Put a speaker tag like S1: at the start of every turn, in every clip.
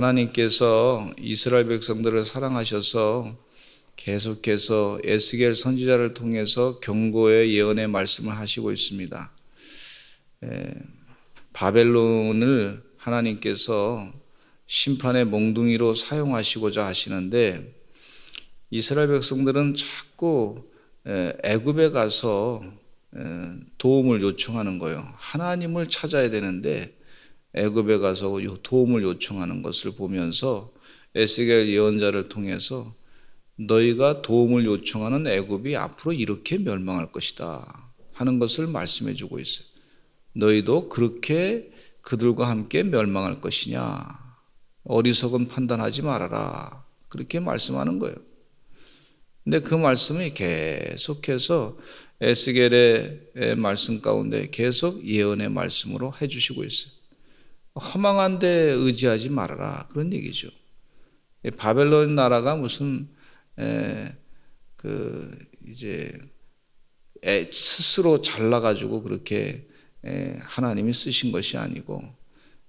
S1: 하나님께서 이스라엘 백성들을 사랑하셔서 계속해서 에스겔 선지자를 통해서 경고의 예언의 말씀을 하시고 있습니다. 바벨론을 하나님께서 심판의 몽둥이로 사용하시고자 하시는데, 이스라엘 백성들은 자꾸 애굽에 가서 도움을 요청하는 거예요. 하나님을 찾아야 되는데 애굽에 가서 도움을 요청하는 것을 보면서 에스겔 예언자를 통해서 너희가 도움을 요청하는 애굽이 앞으로 이렇게 멸망할 것이다 하는 것을 말씀해 주고 있어요. 너희도 그렇게 그들과 함께 멸망할 것이냐, 어리석은 판단하지 말아라, 그렇게 말씀하는 거예요. 근데 그 말씀이 계속해서 에스겔의 말씀 가운데 계속 예언의 말씀으로 해주시고 있어요. 허망한 데 의지하지 말아라, 그런 얘기죠. 바벨론 나라가 무슨 이제 스스로 잘나가지고 그렇게 하나님이 쓰신 것이 아니고,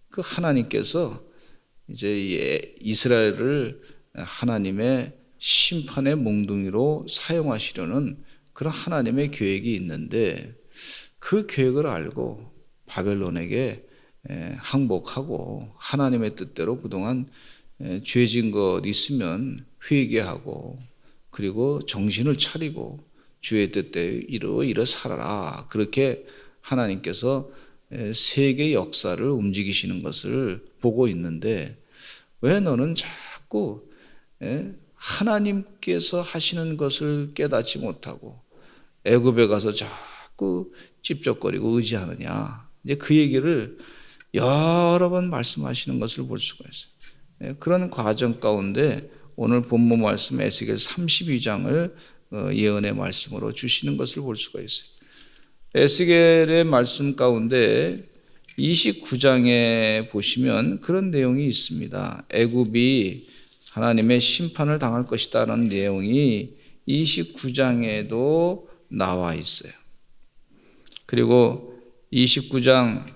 S1: 그 하나님께서 이제 이스라엘을 하나님의 심판의 몽둥이로 사용하시려는 그런 하나님의 계획이 있는데, 그 계획을 알고 바벨론에게 항복하고 하나님의 뜻대로 그동안 죄진 것 있으면 회개하고, 그리고 정신을 차리고 주의 뜻대로 일어 살아라, 그렇게 하나님께서 세계 역사를 움직이시는 것을 보고 있는데, 왜 너는 자꾸 하나님께서 하시는 것을 깨닫지 못하고 애굽에 가서 자꾸 찝쩍거리고 의지하느냐, 이제 그 얘기를 여러 번 말씀하시는 것을 볼 수가 있어요. 그런 과정 가운데 오늘 본문 말씀 에스겔 32장을 예언의 말씀으로 주시는 것을 볼 수가 있어요. 에스겔의 말씀 가운데 29장에 보시면 그런 내용이 있습니다. 애굽이 하나님의 심판을 당할 것이다라는 내용이 29장에도 나와 있어요. 그리고 29장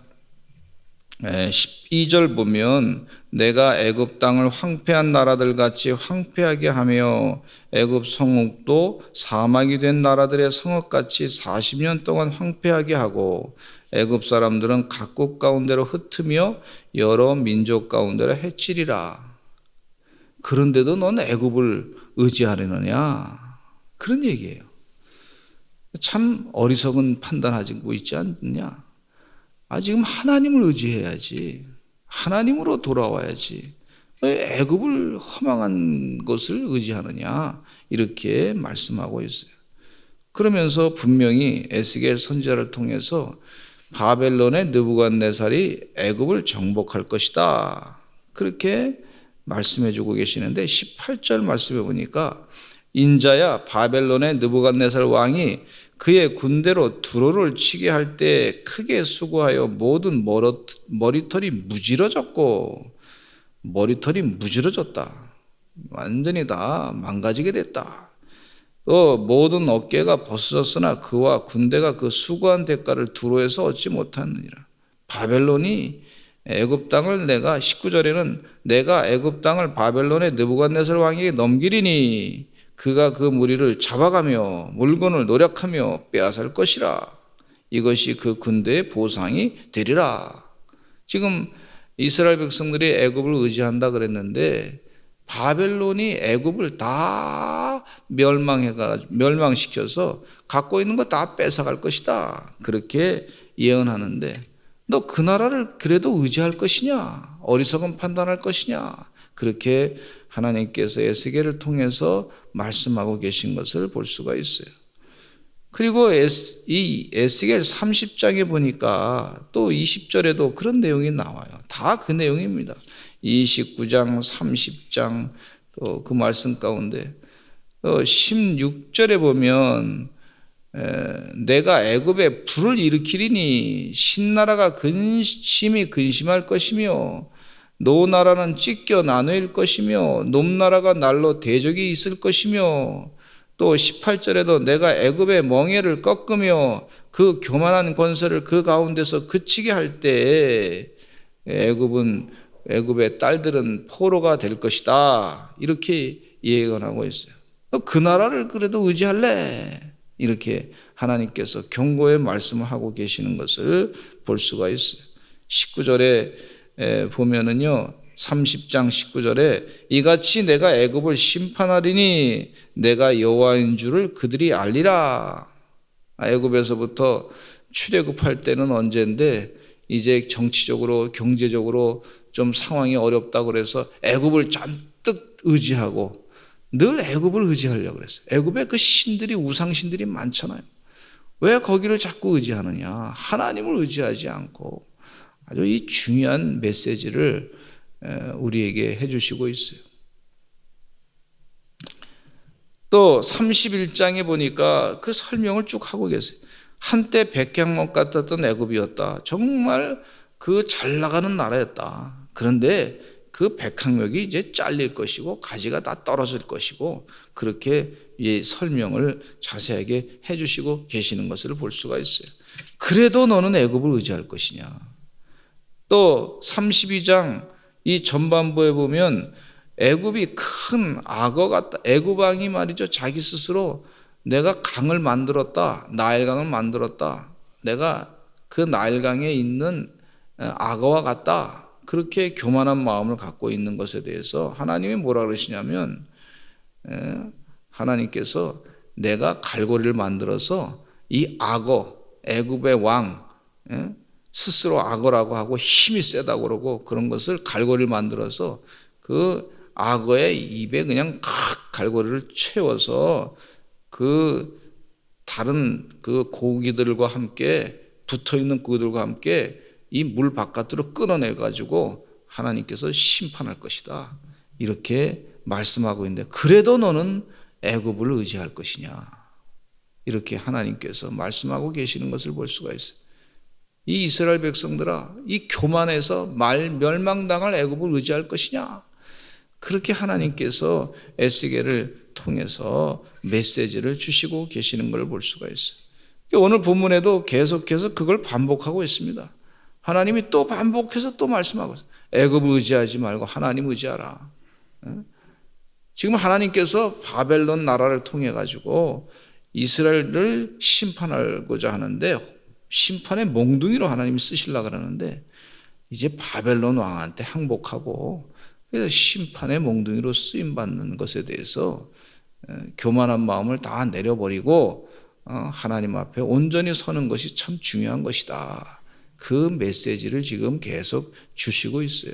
S1: 12절 보면 내가 애굽 땅을 황폐한 나라들 같이 황폐하게 하며 애굽 성읍도 사막이 된 나라들의 성읍같이 40년 동안 황폐하게 하고 애굽 사람들은 각국 가운데로 흩으며 여러 민족 가운데로 해치리라. 그런데도 넌 애굽을 의지하려느냐, 그런 얘기예요. 참 어리석은 판단하고 있지 않느냐. 지금 하나님을 의지해야지, 하나님으로 돌아와야지, 왜 애굽을 허망한 것을 의지하느냐, 이렇게 말씀하고 있어요. 그러면서 분명히 에스겔 선지자를 통해서 바벨론의 느부갓네살이 애굽을 정복할 것이다, 그렇게 말씀해 주고 계시는데, 18절 말씀해 보니까 인자야 바벨론의 느부갓네살 왕이 그의 군대로 두로를 치게 할 때 크게 수고하여 모든 머리털이 무지러졌고, 머리털이 무지러졌다, 완전히 다 망가지게 됐다. 또 모든 어깨가 벗어졌으나 그와 군대가 그 수고한 대가를 두로에서 얻지 못하느니라. 바벨론이 애굽 땅을 19절에는 내가 애굽 땅을 바벨론의 느부갓네살 왕에게 넘기리니 그가 그 무리를 잡아가며 물건을 노력하며 빼앗을 것이라. 이것이 그 군대의 보상이 되리라. 지금 이스라엘 백성들이 애굽을 의지한다 그랬는데, 바벨론이 애굽을 다 멸망시켜서 갖고 있는 거 다 뺏어갈 것이다, 그렇게 예언하는데, 너 그 나라를 그래도 의지할 것이냐, 어리석은 판단할 것이냐, 그렇게 하나님께서 에스겔을 통해서 말씀하고 계신 것을 볼 수가 있어요. 그리고 이 에스겔 30장에 보니까 또 20절에도 그런 내용이 나와요. 다 그 내용입니다. 29장, 30장 또 그 말씀 가운데 또 16절에 보면 내가 애굽에 불을 일으키리니 신나라가 근심이 근심할 것이며 노나라는 찢겨 나누일 것이며 놈나라가 날로 대적이 있을 것이며, 또 18절에도 내가 애굽의 멍에를 꺾으며 그 교만한 권세를 그 가운데서 그치게 할 때 애굽은 애굽의 딸들은 포로가 될 것이다. 이렇게 예언하고 있어요. 너 그 나라를 그래도 의지할래? 이렇게 하나님께서 경고의 말씀을 하고 계시는 것을 볼 수가 있어요. 19절에 보면은요, 30장 19절에 이같이 내가 애굽을 심판하리니 내가 여호와인 줄을 그들이 알리라. 애굽에서부터 출애굽할 때는 언제인데 이제 정치적으로 경제적으로 좀 상황이 어렵다고 그래서 애굽을 잔뜩 의지하고 늘 애굽을 의지하려고 그랬어요. 애굽에 그 신들이 우상신들이 많잖아요. 왜 거기를 자꾸 의지하느냐? 하나님을 의지하지 않고 아주 이 중요한 메시지를 우리에게 해주시고 있어요. 또 31장에 보니까 그 설명을 쭉 하고 계세요. 한때 백향목 같았던 애굽이었다. 정말 그 잘 나가는 나라였다. 그런데 그 백향목이 이제 잘릴 것이고 가지가 다 떨어질 것이고 그렇게 설명을 자세하게 해주시고 계시는 것을 볼 수가 있어요. 그래도 너는 애굽을 의지할 것이냐. 또 32장 이 전반부에 보면 애굽이 큰 악어 같다. 애굽 왕이 말이죠. 자기 스스로 내가 강을 만들었다. 나일강을 만들었다. 내가 그 나일강에 있는 악어와 같다. 그렇게 교만한 마음을 갖고 있는 것에 대해서 하나님이 뭐라 그러시냐면 하나님께서 내가 갈고리를 만들어서 이 악어, 애굽의 왕 스스로 악어라고 하고 힘이 세다고 그러고 그런 것을 갈고리를 만들어서 그 악어의 입에 그냥 갈고리를 채워서 그 다른 그 고기들과 함께 붙어있는 고기들과 함께 이 물 바깥으로 끊어내 가지고 하나님께서 심판할 것이다. 이렇게 말씀하고 있는데 그래도 너는 애굽을 의지할 것이냐. 이렇게 하나님께서 말씀하고 계시는 것을 볼 수가 있어요. 이 이스라엘 백성들아, 이 교만해서 멸망당할 애굽을 의지할 것이냐. 그렇게 하나님께서 에스겔을 통해서 메시지를 주시고 계시는 걸 볼 수가 있어요. 오늘 본문에도 계속해서 그걸 반복하고 있습니다. 하나님이 또 반복해서 또 말씀하고 있어요. 애굽을 의지하지 말고 하나님 의지하라. 지금 하나님께서 바벨론 나라를 통해 가지고 이스라엘을 심판하고자 하는데 심판의 몽둥이로 하나님이 쓰시려고 그러는데 이제 바벨론 왕한테 항복하고 그래서 심판의 몽둥이로 쓰임받는 것에 대해서 교만한 마음을 다 내려버리고 하나님 앞에 온전히 서는 것이 참 중요한 것이다. 그 메시지를 지금 계속 주시고 있어요.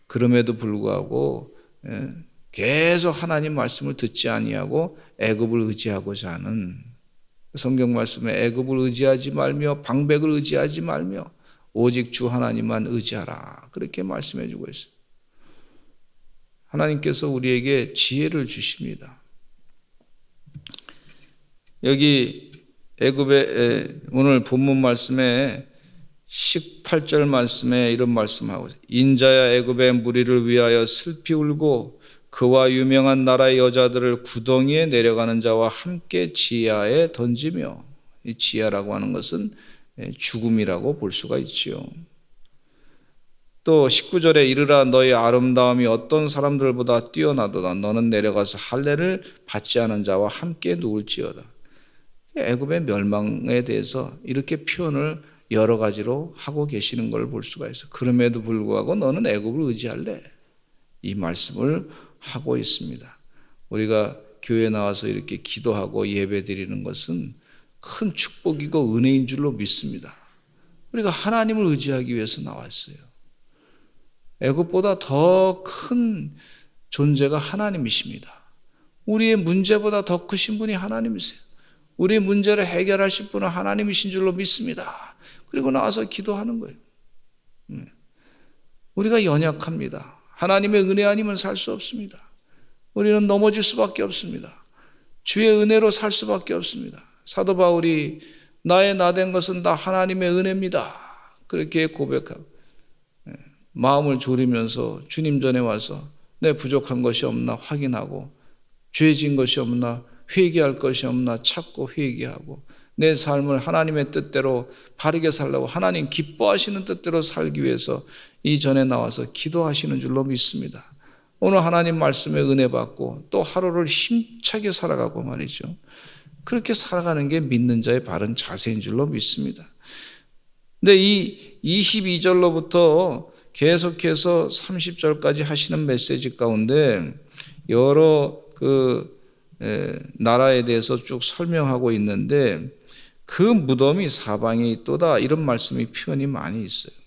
S1: 그럼에도 불구하고 계속 하나님 말씀을 듣지 아니하고 애굽을 의지하고자 하는 성경 말씀에 애굽을 의지하지 말며 방백을 의지하지 말며 오직 주 하나님만 의지하라. 그렇게 말씀해 주고 있어요. 하나님께서 우리에게 지혜를 주십니다. 여기 애굽의 오늘 본문 말씀에 18절 말씀에 이런 말씀하고 있어요. 인자야 애굽의 무리를 위하여 슬피 울고 그와 유명한 나라의 여자들을 구덩이에 내려가는 자와 함께 지하에 던지며, 이 지하라고 하는 것은 죽음이라고 볼 수가 있지요. 또 19절에 이르라 너의 아름다움이 어떤 사람들보다 뛰어나도다. 너는 내려가서 할례를 받지 않은 자와 함께 누울지어다. 애굽의 멸망에 대해서 이렇게 표현을 여러 가지로 하고 계시는 걸 볼 수가 있어요. 그럼에도 불구하고 너는 애굽을 의지할래? 이 말씀을 하고 있습니다. 우리가 교회에 나와서 이렇게 기도하고 예배 드리는 것은 큰 축복이고 은혜인 줄로 믿습니다. 우리가 하나님을 의지하기 위해서 나왔어요. 애굽보다 더 큰 존재가 하나님이십니다. 우리의 문제보다 더 크신 분이 하나님이세요. 우리의 문제를 해결하실 분은 하나님이신 줄로 믿습니다. 그리고 나와서 기도하는 거예요. 우리가 연약합니다. 하나님의 은혜 아니면 살 수 없습니다. 우리는 넘어질 수밖에 없습니다. 주의 은혜로 살 수밖에 없습니다. 사도 바울이 나의 나된 것은 다 하나님의 은혜입니다. 그렇게 고백하고 마음을 졸이면서 주님 전에 와서 내 부족한 것이 없나 확인하고 죄 지은 것이 없나 회개할 것이 없나 찾고 회개하고 내 삶을 하나님의 뜻대로 바르게 살려고 하나님 기뻐하시는 뜻대로 살기 위해서 이전에 나와서 기도하시는 줄로 믿습니다. 오늘 하나님 말씀에 은혜 받고 또 하루를 힘차게 살아가고 말이죠. 그렇게 살아가는 게 믿는 자의 바른 자세인 줄로 믿습니다. 근데 이 22절로부터 계속해서 30절까지 하시는 메시지 가운데 여러 나라에 대해서 쭉 설명하고 있는데 그 무덤이 사방에 있도다 이런 말씀이 표현이 많이 있어요.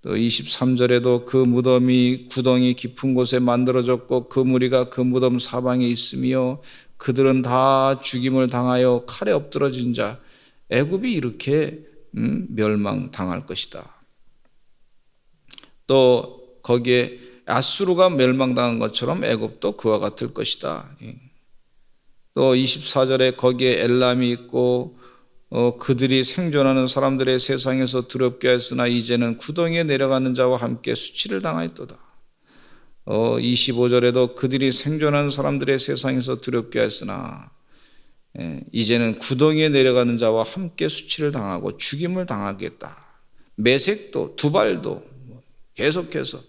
S1: 또 23절에도 그 무덤이 구덩이 깊은 곳에 만들어졌고 그 무리가 그 무덤 사방에 있으며 그들은 다 죽임을 당하여 칼에 엎드러진 자, 애굽이 이렇게 멸망당할 것이다. 또 거기에 아수르가 멸망당한 것처럼 애굽도 그와 같을 것이다. 또 24절에 거기에 엘람이 있고 그들이 생존하는 사람들의 세상에서 두렵게 했으나 이제는 구덩이에 내려가는 자와 함께 수치를 당하였도다. 25절에도 그들이 생존하는 사람들의 세상에서 두렵게 했으나 이제는 구덩이에 내려가는 자와 함께 수치를 당하고 죽임을 당하겠다. 메색도 두발도 계속해서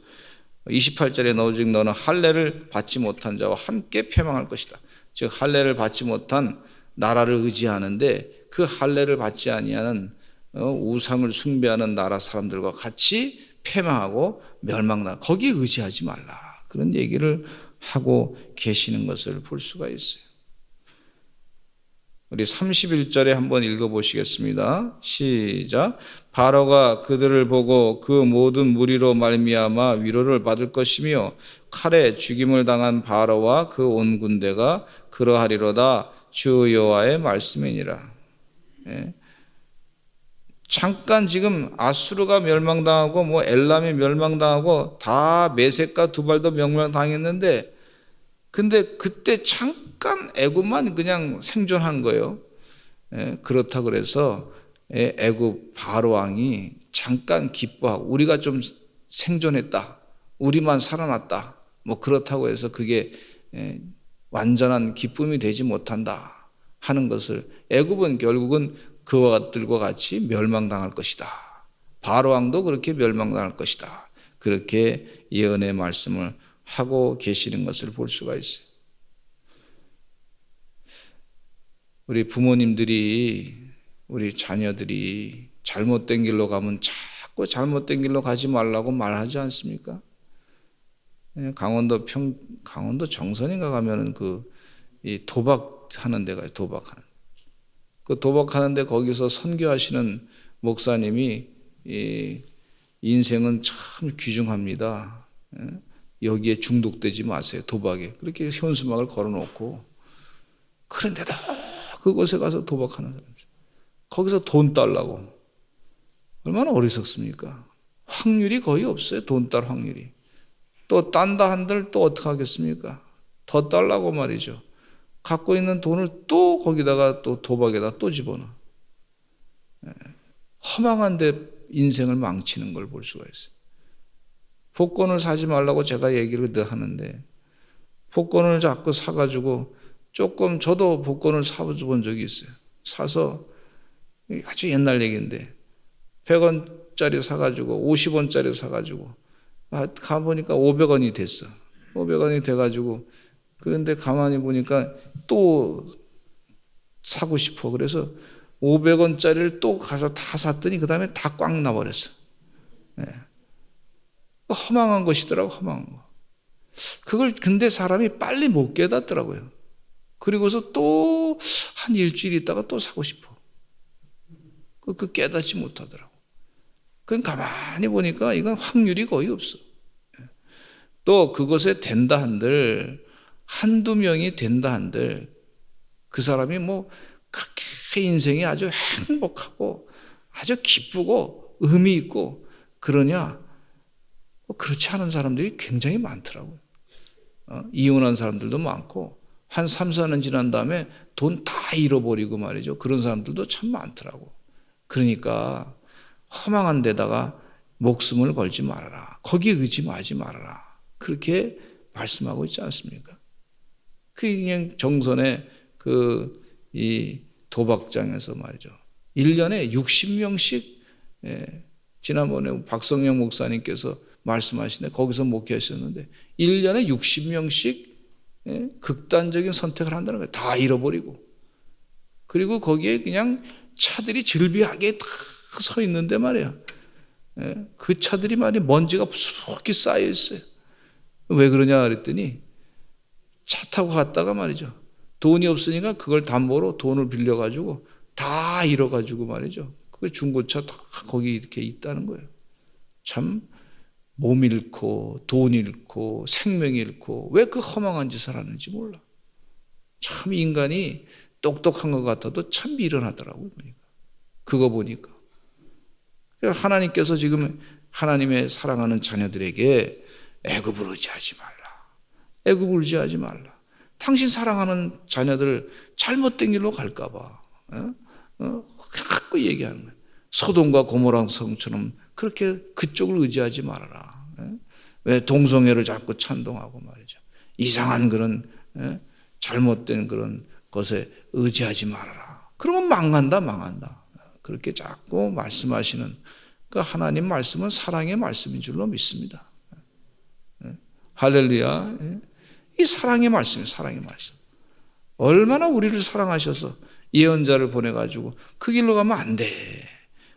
S1: 28절에 오직 너는 할례를 받지 못한 자와 함께 패망할 것이다. 즉 할례를 받지 못한 나라를 의지하는데 그 할례를 받지 아니하는 우상을 숭배하는 나라 사람들과 같이 패망하고 멸망나 거기에 의지하지 말라. 그런 얘기를 하고 계시는 것을 볼 수가 있어요. 우리 31절에 한번 읽어보시겠습니다. 시작. 바로가 그들을 보고 그 모든 무리로 말미암아 위로를 받을 것이며 칼에 죽임을 당한 바로와 그 온 군대가 그러하리로다. 주 여호와의 말씀이니라. 잠깐 지금 아수르가 멸망당하고 뭐 엘람이 멸망당하고 다 메색과 두발도 멸망당했는데 근데 그때 잠깐 애굽만 그냥 생존한 거예요. 그렇다 그래서 애굽 바로 왕이 잠깐 기뻐하고 우리가 좀 생존했다. 우리만 살아났다. 뭐 그렇다고 해서 그게 완전한 기쁨이 되지 못한다 하는 것을 애굽은 결국은 그와 같들과 같이 멸망당할 것이다. 바로 왕도 그렇게 멸망당할 것이다. 그렇게 예언의 말씀을 하고 계시는 것을 볼 수가 있어요. 우리 부모님들이 우리 자녀들이 잘못된 길로 가면 자꾸 잘못된 길로 가지 말라고 말하지 않습니까? 강원도 정선인가 가면은 이 도박하는 데가 도박하는. 그 도박하는데 거기서 선교하시는 목사님이 인생은 참 귀중합니다. 여기에 중독되지 마세요. 도박에. 그렇게 현수막을 걸어놓고 그런데도 그곳에 가서 도박하는 사람들. 거기서 돈 달라고. 얼마나 어리석습니까? 확률이 거의 없어요. 돈 딸 확률이. 또 딴다 한들 또 어떻게 하겠습니까? 더 달라고 말이죠. 갖고 있는 돈을 또 거기다가 또 도박에다 또 집어넣어. 허망한 데 인생을 망치는 걸 볼 수가 있어요. 복권을 사지 말라고 제가 얘기를 늘 하는데 복권을 자꾸 사가지고 조금 저도 복권을 사본 적이 있어요. 사서 아주 옛날 얘기인데 100원짜리 사가지고 50원짜리 사가지고 가보니까 500원이 됐어. 500원이 돼가지고 그런데 가만히 보니까 또 사고 싶어. 그래서 500원짜리를 또 가서 다 샀더니 그 다음에 다 꽉 나버렸어. 허망한 것이더라고, 허망한 거. 그걸 근데 사람이 빨리 못 깨닫더라고요. 그리고서 또 한 일주일 있다가 또 사고 싶어. 그 깨닫지 못하더라고. 그건 가만히 보니까 이건 확률이 거의 없어. 또 그것에 된다 한들 한두 명이 된다 한들 그 사람이 뭐 그렇게 인생이 아주 행복하고 아주 기쁘고 의미 있고 그러냐? 그렇지 않은 사람들이 굉장히 많더라고요. 이혼한 사람들도 많고 한 3, 4년 지난 다음에 돈 다 잃어버리고 말이죠. 그런 사람들도 참 많더라고. 그러니까 허망한 데다가 목숨을 걸지 말아라. 거기에 의지하지 말아라. 그렇게 말씀하고 있지 않습니까? 그냥 정선의 이 도박장에서 말이죠. 1년에 60명씩 지난번에 박성영 목사님께서 말씀하시는데 거기서 목회하셨는데 1년에 60명씩 극단적인 선택을 한다는 거예요. 다 잃어버리고. 그리고 거기에 그냥 차들이 즐비하게 다 서 있는데 말이야. 그 차들이 말이야 먼지가 수북히 쌓여 있어요. 왜 그러냐 그랬더니 차 타고 갔다가 말이죠. 돈이 없으니까 그걸 담보로 돈을 빌려가지고 다 잃어가지고 말이죠. 그 중고차 다 거기 이렇게 있다는 거예요. 참 몸 잃고 돈 잃고 생명 잃고 왜 그 허망한 짓을 하는지 몰라. 참 인간이 똑똑한 것 같아도 참 미련하더라고요. 그거 보니까. 하나님께서 지금 하나님의 사랑하는 자녀들에게 애굽을 의지하지 말라. 애굽을 의지하지 말라. 당신 사랑하는 자녀들 잘못된 길로 갈까 봐. 자꾸 얘기하는 거예요. 소돔과 고모라 성처럼 그렇게 그쪽을 의지하지 말아라. 왜 동성애를 자꾸 찬동하고 말이죠. 이상한 그런 잘못된 그런 것에 의지하지 말아라. 그러면 망한다. 그렇게 자꾸 말씀하시는 그 하나님 말씀은 사랑의 말씀인 줄로 믿습니다. 할렐루야. 이 사랑의 말씀이에요. 사랑의 말씀. 얼마나 우리를 사랑하셔서 예언자를 보내가지고 그 길로 가면 안 돼.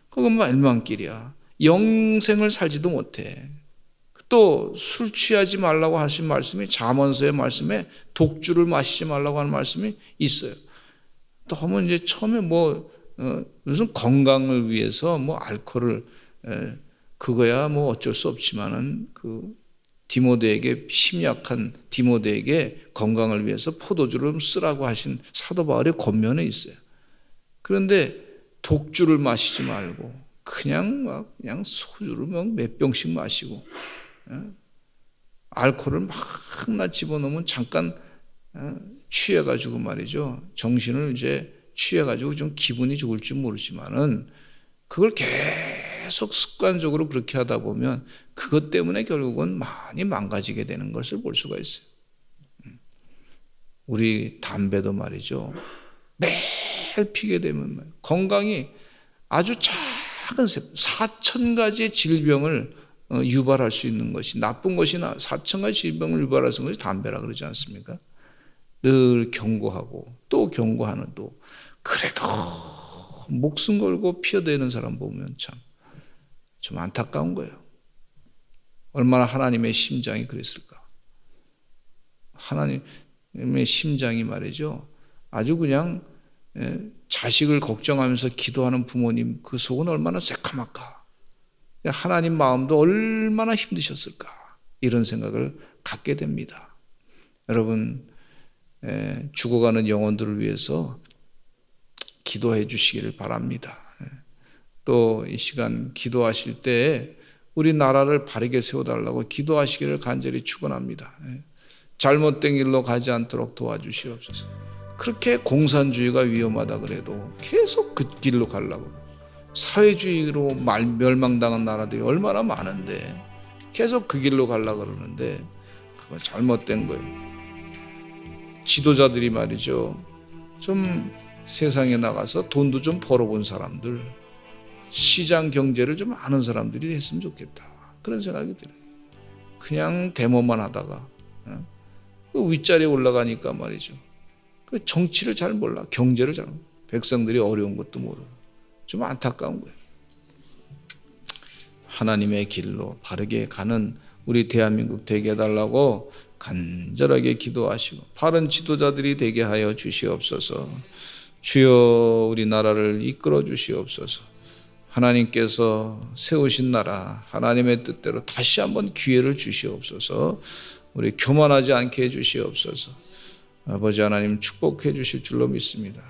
S1: 그건 멸망길이야. 영생을 살지도 못해. 또 술 취하지 말라고 하신 말씀이 잠언서의 말씀에 독주를 마시지 말라고 하는 말씀이 있어요. 너무 이제 처음에 무슨 건강을 위해서 알코올을 그거야 어쩔 수 없지만은 그 디모데에게 심약한 디모데에게 건강을 위해서 포도주를 쓰라고 하신 사도 바울의 권면에 있어요. 그런데 독주를 마시지 말고 그냥 소주를 몇 병씩 마시고 알코올을 막 집어넣으면 잠깐 취해가지고 말이죠. 정신을 이제 취해가지고 좀 기분이 좋을지 모르지만은 그걸 계속 습관적으로 그렇게 하다 보면 그것 때문에 결국은 많이 망가지게 되는 것을 볼 수가 있어요. 우리 담배도 말이죠. 매일 피게 되면 건강이 아주 작은 4,000가지의 질병을 유발할 수 있는 것이 나쁜 것이나 4,000가지 질병을 유발할 수 있는 것이 담배라 그러지 않습니까? 늘 경고하고 또 경고하는 또 그래도 목숨 걸고 피어대는 사람 보면 좀 안타까운 거예요. 얼마나 하나님의 심장이 그랬을까? 하나님의 심장이 말이죠. 아주 그냥 자식을 걱정하면서 기도하는 부모님 그 속은 얼마나 새카맣까. 하나님 마음도 얼마나 힘드셨을까. 이런 생각을 갖게 됩니다. 여러분 죽어가는 영혼들을 위해서 기도해 주시기를 바랍니다. 또 이 시간 기도하실 때 우리 나라를 바르게 세워달라고 기도하시기를 간절히 축원합니다. 잘못된 길로 가지 않도록 도와주시옵소서. 그렇게 공산주의가 위험하다 그래도 계속 그 길로 가려고 사회주의로 멸망당한 나라들이 얼마나 많은데 계속 그 길로 가려고 그러는데 그거 잘못된 거예요. 지도자들이 말이죠. 좀 세상에 나가서 돈도 좀 벌어본 사람들, 시장 경제를 좀 아는 사람들이 했으면 좋겠다. 그런 생각이 들어요. 그냥 데모만 하다가 그 윗자리에 올라가니까 말이죠. 그 정치를 잘 몰라. 경제를 잘 몰라. 백성들이 어려운 것도 모르고. 좀 안타까운 거예요. 하나님의 길로 바르게 가는 우리 대한민국 되게 해달라고 간절하게 기도하시고 바른 지도자들이 되게 하여 주시옵소서. 주여 우리나라를 이끌어 주시옵소서. 하나님께서 세우신 나라 하나님의 뜻대로 다시 한번 기회를 주시옵소서. 우리 교만하지 않게 해 주시옵소서. 아버지 하나님 축복해 주실 줄로 믿습니다.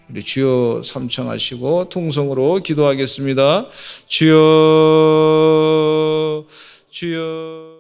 S1: 우리 주여 삼청하시고 통성으로 기도하겠습니다. 주여 주여